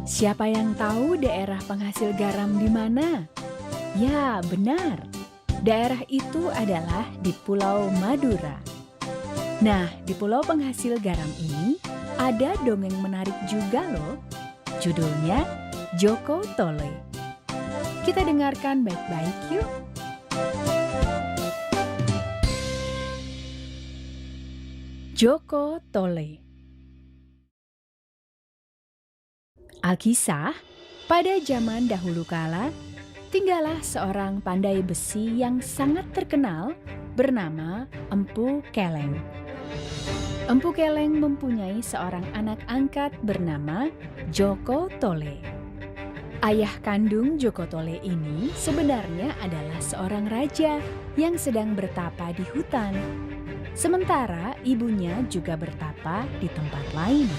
Siapa yang tahu daerah penghasil garam di mana? Ya, benar. Daerah itu adalah di Pulau Madura. Nah, di pulau penghasil garam ini ada dongeng menarik juga loh. Judulnya Joko Tole. Kita dengarkan baik-baik yuk. Joko Tole. Alkisah, pada zaman dahulu kala, tinggallah seorang pandai besi yang sangat terkenal bernama Empu Keleng. Empu Keleng mempunyai seorang anak angkat bernama Joko Tole. Ayah kandung Joko Tole ini sebenarnya adalah seorang raja yang sedang bertapa di hutan. Sementara ibunya juga bertapa di tempat lain.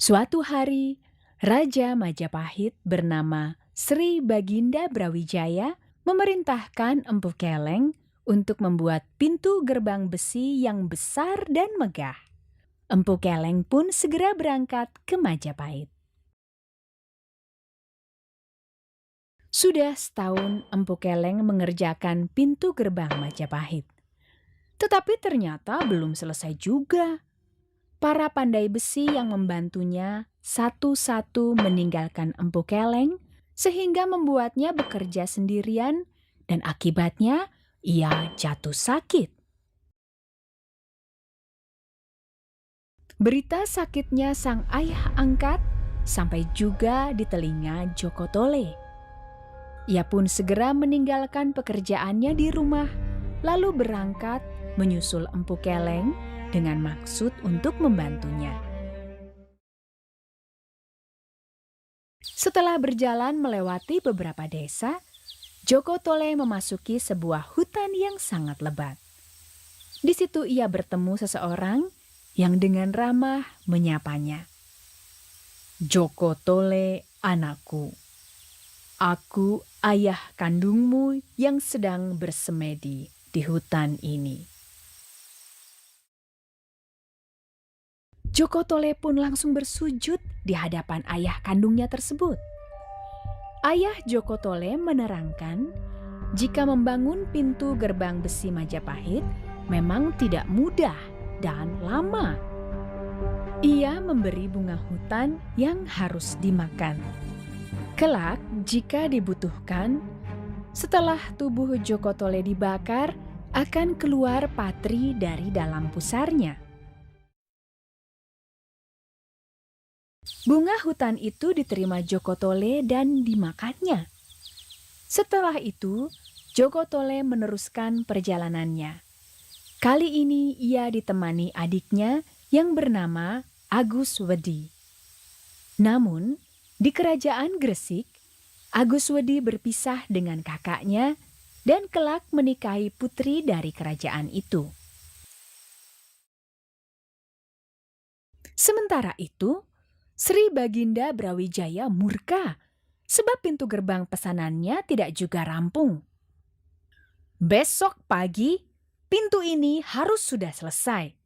Suatu hari, Raja Majapahit bernama Sri Baginda Brawijaya memerintahkan Empu Keleng untuk membuat pintu gerbang besi yang besar dan megah. Empu Keleng pun segera berangkat ke Majapahit. Sudah setahun Empu Keleng mengerjakan pintu gerbang Majapahit. Tetapi ternyata belum selesai juga. Para pandai besi yang membantunya satu-satu meninggalkan Empu Keleng sehingga membuatnya bekerja sendirian dan akibatnya ia jatuh sakit. Berita sakitnya sang ayah angkat sampai juga di telinga Joko Tole. Ia pun segera meninggalkan pekerjaannya di rumah lalu berangkat menyusul Empu Keleng dengan maksud untuk membantunya. Setelah berjalan melewati beberapa desa, Joko Tole memasuki sebuah hutan yang sangat lebat. Di situ ia bertemu seseorang yang dengan ramah menyapanya. "Joko Tole, anakku. Aku ayah kandungmu yang sedang bersemedi di hutan ini." Joko Tole pun langsung bersujud di hadapan ayah kandungnya tersebut. Ayah Joko Tole menerangkan jika membangun pintu gerbang besi Majapahit memang tidak mudah dan lama. Ia memberi bunga hutan yang harus dimakan. Kelak jika dibutuhkan, setelah tubuh Joko Tole dibakar, akan keluar patri dari dalam pusarnya. Bunga hutan itu diterima Joko Tole dan dimakannya. Setelah itu, Joko Tole meneruskan perjalanannya. Kali ini ia ditemani adiknya yang bernama Agus Wedi. Namun, di kerajaan Gresik, Agus Wedi berpisah dengan kakaknya dan kelak menikahi putri dari kerajaan itu. Sementara itu, Sri Baginda Brawijaya murka sebab pintu gerbang pesanannya tidak juga rampung. "Besok pagi, pintu ini harus sudah selesai.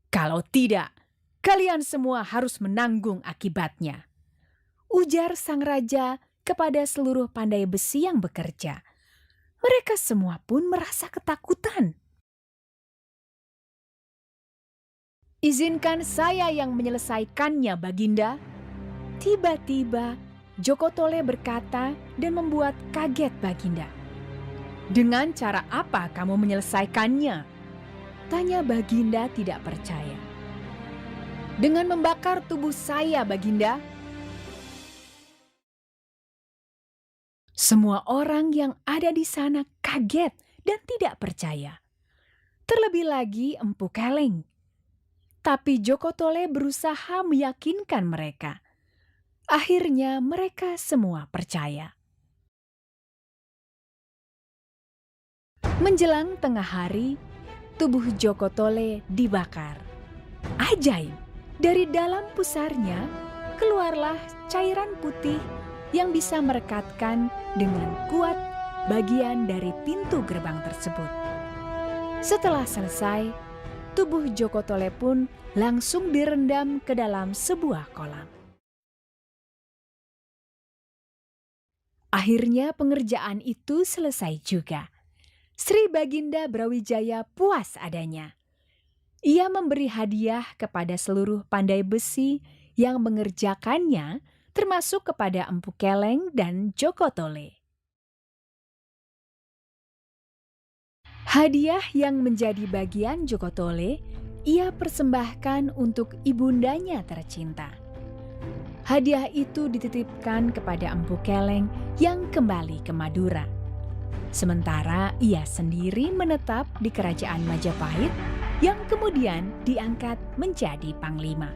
Kalau tidak, kalian semua harus menanggung akibatnya," ujar sang raja kepada seluruh pandai besi yang bekerja. Mereka semua pun merasa ketakutan. "Izinkan saya yang menyelesaikannya, Baginda." Tiba-tiba Joko Tole berkata dan membuat kaget Baginda. "Dengan cara apa kamu menyelesaikannya?" tanya Baginda tidak percaya. "Dengan membakar tubuh saya, Baginda." Semua orang yang ada di sana kaget dan tidak percaya. Terlebih lagi Empu Keleng. Tapi Joko Tole berusaha meyakinkan mereka. Akhirnya mereka semua percaya. Menjelang tengah hari, tubuh Joko Tole dibakar. Ajaib, dari dalam pusarnya keluarlah cairan putih yang bisa merekatkan dengan kuat bagian dari pintu gerbang tersebut. Setelah selesai, tubuh Joko Tole pun langsung direndam ke dalam sebuah kolam. Akhirnya pengerjaan itu selesai juga. Sri Baginda Brawijaya puas adanya. Ia memberi hadiah kepada seluruh pandai besi yang mengerjakannya, termasuk kepada Empu Keleng dan Joko Tole. Hadiah yang menjadi bagian Joko Tole, ia persembahkan untuk ibundanya tercinta. Hadiah itu dititipkan kepada Empu Keleng yang kembali ke Madura. Sementara ia sendiri menetap di kerajaan Majapahit yang kemudian diangkat menjadi panglima.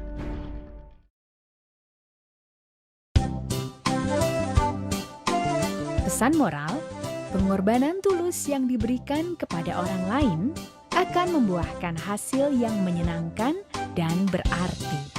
Pesan moral, pengorbanan tulus yang diberikan kepada orang lain akan membuahkan hasil yang menyenangkan dan berarti.